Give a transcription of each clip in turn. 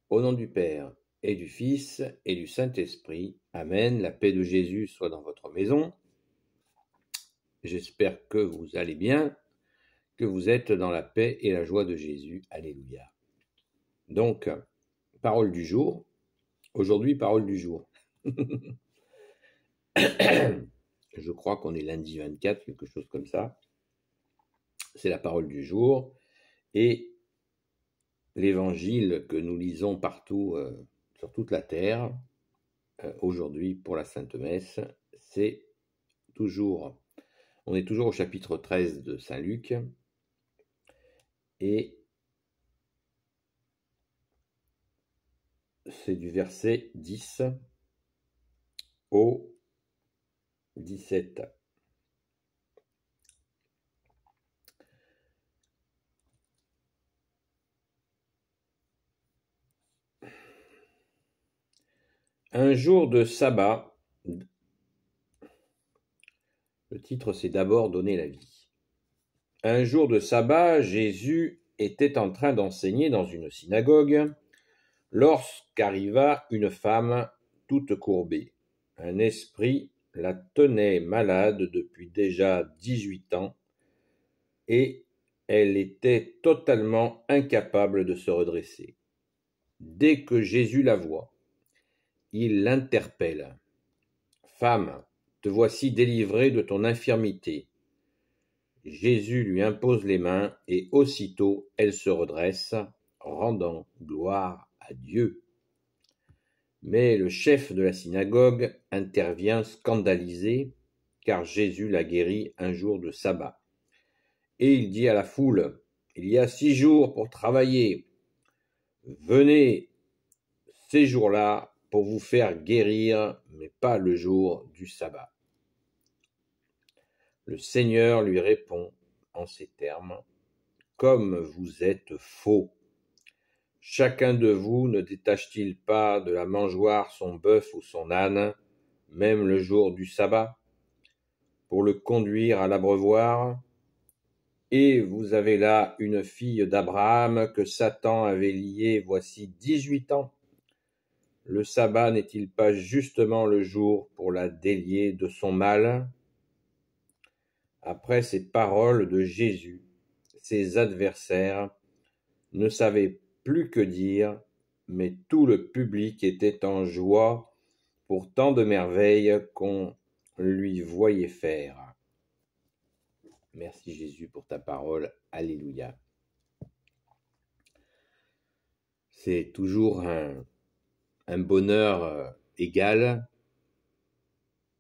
Au nom du Père et du Fils et du Saint-Esprit. Amen. La paix de Jésus soit dans votre maison. J'espère que vous allez bien, que vous êtes dans la paix et la joie de Jésus. Alléluia. Donc, parole du jour. Aujourd'hui, parole du jour. Je crois qu'on est lundi 24, quelque chose comme ça. C'est la parole du jour. Et l'évangile que nous lisons partout sur toute la terre, aujourd'hui pour la Sainte Messe, c'est toujours, on est toujours au chapitre 13 de Saint Luc, et c'est du verset 10 au 17. Un jour de sabbat, le titre c'est d'abord donner la vie. Un jour de sabbat, Jésus était en train d'enseigner dans une synagogue lorsqu'arriva une femme toute courbée. Un esprit la tenait malade depuis déjà 18 ans et elle était totalement incapable de se redresser. Dès que Jésus la voit, il l'interpelle. « Femme, te voici délivrée de ton infirmité. » Jésus lui impose les mains et aussitôt elle se redresse, rendant gloire à Dieu. Mais le chef de la synagogue intervient scandalisé, car Jésus l'a guéri un jour de sabbat. Et il dit à la foule, « Il y a 6 jours pour travailler. Venez ces jours-là pour vous faire guérir, mais pas le jour du sabbat. » Le Seigneur lui répond en ces termes, « Comme vous êtes faux! Chacun de vous ne détache-t-il pas de la mangeoire son bœuf ou son âne, même le jour du sabbat, pour le conduire à l'abreuvoir? Et vous avez là une fille d'Abraham que Satan avait liée voici 18 ans. Le sabbat n'est-il pas justement le jour pour la délier de son mal? » Après ces paroles de Jésus, ses adversaires ne savaient plus que dire, mais tout le public était en joie pour tant de merveilles qu'on lui voyait faire. Merci Jésus pour ta parole. Alléluia. C'est toujours un bonheur égal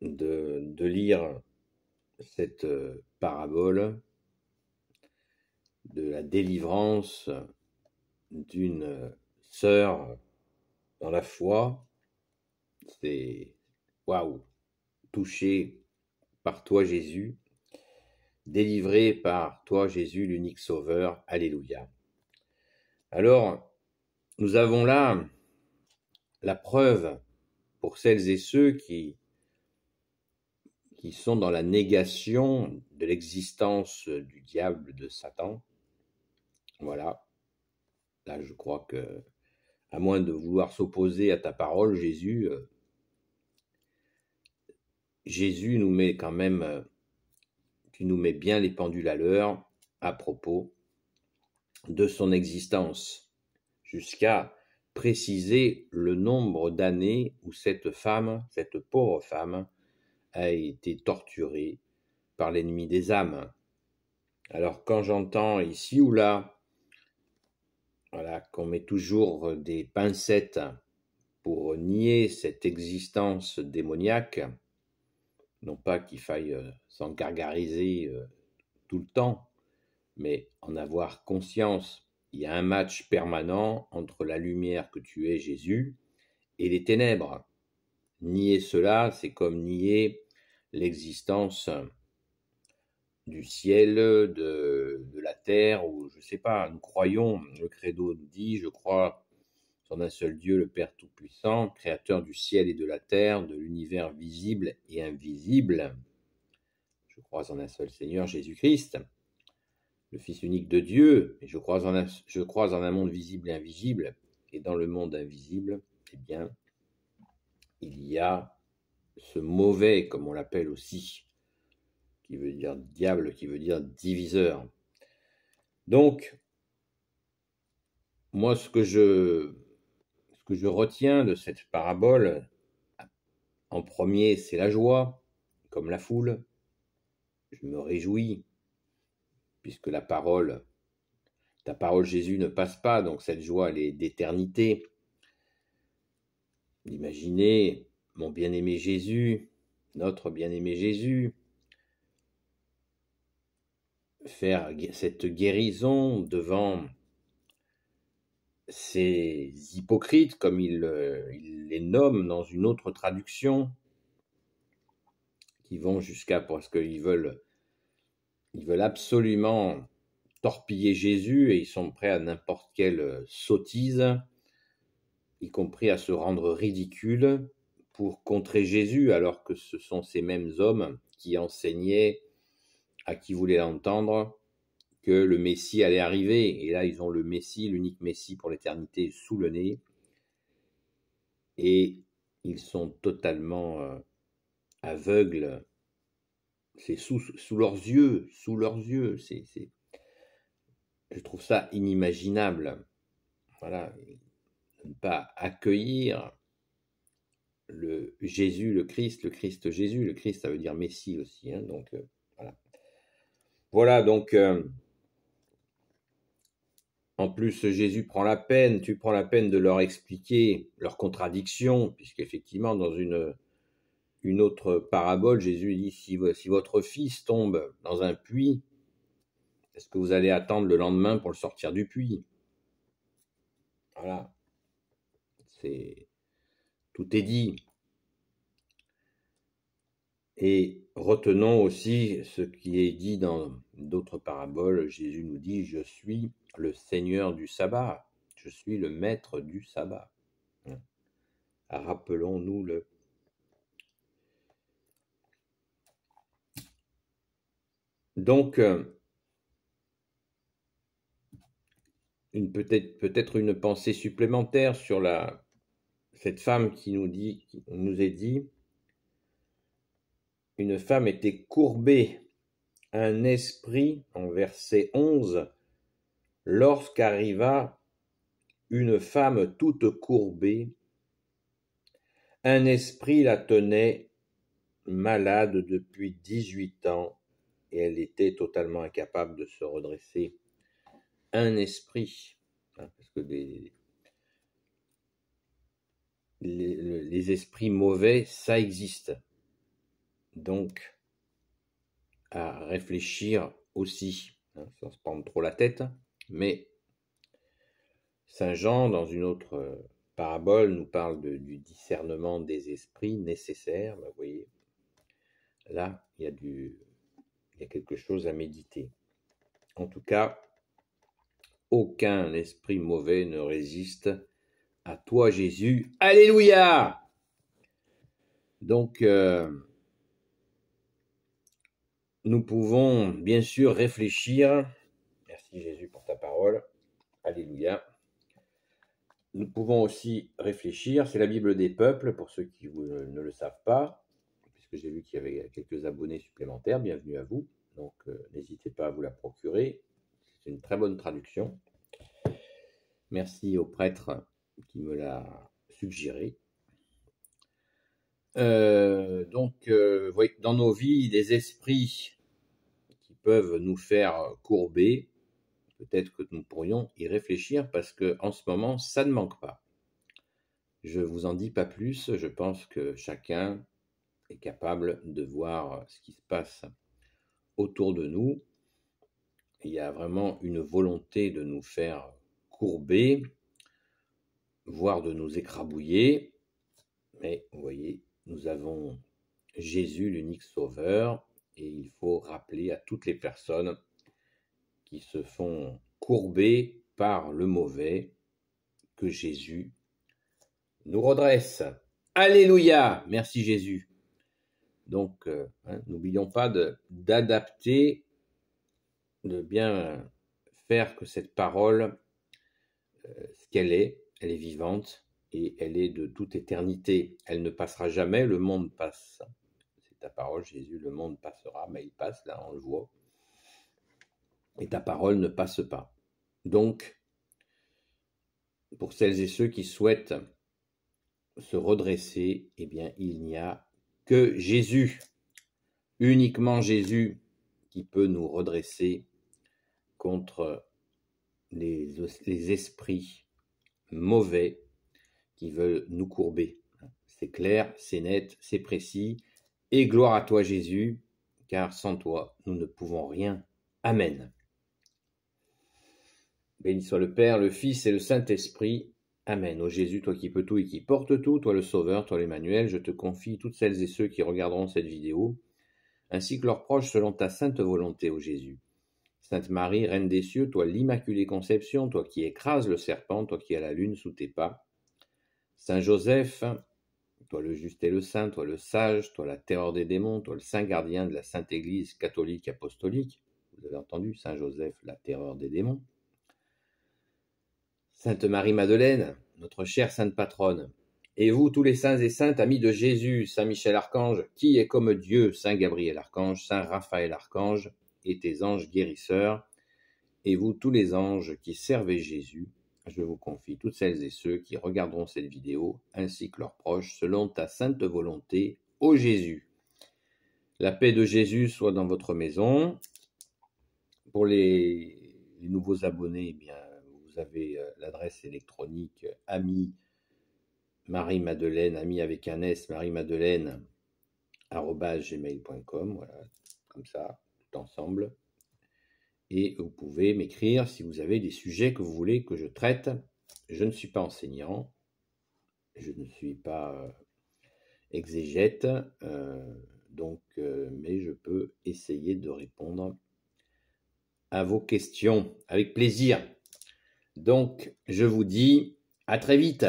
de lire cette parabole de la délivrance d'une sœur dans la foi. C'est waouh, touché par toi Jésus, délivré par toi Jésus, l'unique sauveur. Alléluia. Alors, nous avons là la preuve pour celles et ceux qui sont dans la négation de l'existence du diable, de Satan. Voilà. Là, je crois que, à moins de vouloir s'opposer à ta parole, Jésus, Jésus nous met quand même, tu nous mets bien les pendules à l'heure à propos de son existence, jusqu'à préciser le nombre d'années où cette femme, cette pauvre femme, a été torturée par l'ennemi des âmes. Alors quand j'entends ici ou là, voilà, qu'on met toujours des pincettes pour nier cette existence démoniaque, non pas qu'il faille s'en gargariser tout le temps, mais en avoir conscience. Il y a un match permanent entre la lumière que tu es, Jésus, et les ténèbres. Nier cela, c'est comme nier l'existence du ciel, de la terre, ou je ne sais pas, nous croyons, le credo nous dit, je crois en un seul Dieu, le Père Tout-Puissant, créateur du ciel et de la terre, de l'univers visible et invisible. Je crois en un seul Seigneur, Jésus-Christ, le Fils unique de Dieu, et je crois en un monde visible et invisible, et dans le monde invisible, eh bien, il y a ce mauvais, comme on l'appelle aussi, qui veut dire diable, qui veut dire diviseur. Donc, moi, ce que je retiens de cette parabole, en premier, c'est la joie, comme la foule. Je me réjouis, puisque ta parole Jésus ne passe pas, donc cette joie, elle est d'éternité. D'imaginer mon bien-aimé Jésus, notre bien-aimé Jésus, faire cette guérison devant ces hypocrites, comme il les nomme dans une autre traduction, qui vont jusqu'à, parce qu'ils veulent absolument torpiller Jésus et ils sont prêts à n'importe quelle sottise, y compris à se rendre ridicule pour contrer Jésus, alors que ce sont ces mêmes hommes qui enseignaient à qui voulait l'entendre que le Messie allait arriver. Et là, ils ont le Messie, l'unique Messie pour l'éternité, sous le nez. Et ils sont totalement aveugles. C'est sous leurs yeux, je trouve ça inimaginable. Voilà, de ne pas accueillir le Jésus, le Christ Jésus. Le Christ, ça veut dire Messie aussi. Hein, donc, voilà. Voilà, donc, en plus, Jésus tu prends la peine de leur expliquer leurs contradictions, puisqu'effectivement, dans une autre parabole, Jésus dit, si votre fils tombe dans un puits, est-ce que vous allez attendre le lendemain pour le sortir du puits? Voilà. Tout est dit. Et retenons aussi ce qui est dit dans d'autres paraboles. Jésus nous dit, je suis le Seigneur du sabbat, je suis le maître du sabbat. Rappelons-nous-le. Donc, peut-être une pensée supplémentaire sur cette femme qui nous est dit, une femme était courbée, un esprit, en verset 11, lorsqu'arriva une femme toute courbée, un esprit la tenait malade depuis 18 ans et elle était totalement incapable de se redresser. Un esprit, parce que les esprits mauvais, ça existe. Donc, à réfléchir aussi, sans se prendre trop la tête, mais Saint Jean, dans une autre parabole, nous parle du discernement des esprits nécessaire. Vous voyez, là, il y a quelque chose à méditer. En tout cas, aucun esprit mauvais ne résiste à toi, Jésus. Alléluia! Donc, nous pouvons bien sûr réfléchir. Merci Jésus pour ta parole. Alléluia. Nous pouvons aussi réfléchir. C'est la Bible des peuples, pour ceux qui ne le savent pas, puisque j'ai vu qu'il y avait quelques abonnés supplémentaires. Bienvenue à vous. Donc, n'hésitez pas à vous la procurer. C'est une très bonne traduction. Merci au prêtre qui me l'a suggéré. Donc, oui, dans nos vies, des esprits qui peuvent nous faire courber, peut-être que nous pourrions y réfléchir parce qu'en ce moment, ça ne manque pas. Je ne vous en dis pas plus, je pense que chacun est capable de voir ce qui se passe autour de nous. Il y a vraiment une volonté de nous faire courber, voire de nous écrabouiller. Mais vous voyez, nous avons Jésus, l'unique sauveur, et il faut rappeler à toutes les personnes qui se font courber par le mauvais que Jésus nous redresse. Alléluia! Merci Jésus. Donc, n'oublions pas d'adapter, de bien faire que cette parole, ce qu'elle est, elle est vivante et elle est de toute éternité. Elle ne passera jamais, le monde passe. C'est ta parole, Jésus, le monde passera, mais il passe, là, on le voit. Et ta parole ne passe pas. Donc, pour celles et ceux qui souhaitent se redresser, eh bien, il n'y a que Jésus, uniquement Jésus, qui peut nous redresser contre les esprits mauvais qui veulent nous courber. C'est clair, c'est net, c'est précis. Et gloire à toi, Jésus, car sans toi, nous ne pouvons rien. Amen. Béni soit le Père, le Fils et le Saint-Esprit. Amen. Ô Jésus, toi qui peux tout et qui portes tout, toi le Sauveur, toi l'Emmanuel, je te confie toutes celles et ceux qui regarderont cette vidéo, ainsi que leurs proches selon ta sainte volonté, ô Jésus. Sainte Marie, Reine des cieux, toi l'Immaculée Conception, toi qui écrases le serpent, toi qui as la lune sous tes pas. Saint Joseph, toi le juste et le saint, toi le sage, toi la terreur des démons, toi le saint gardien de la Sainte Église catholique apostolique. Vous avez entendu, Saint Joseph, la terreur des démons. Sainte Marie-Madeleine, notre chère sainte patronne, et vous tous les saints et saintes, amis de Jésus, Saint Michel Archange, qui est comme Dieu, Saint Gabriel Archange, Saint Raphaël Archange, et tes anges guérisseurs, et vous tous les anges qui servez Jésus, je vous confie toutes celles et ceux qui regarderont cette vidéo, ainsi que leurs proches, selon ta sainte volonté, ô Jésus. La paix de Jésus soit dans votre maison. Pour les nouveaux abonnés, eh bien, vous avez l'adresse électronique ami Marie-Madeleine, ami avec un S, Marie-Madeleine, @gmail.com, voilà, comme ça, tout ensemble. Et vous pouvez m'écrire si vous avez des sujets que vous voulez que je traite. Je ne suis pas enseignant, je ne suis pas exégète, mais je peux essayer de répondre à vos questions avec plaisir. Donc, je vous dis à très vite.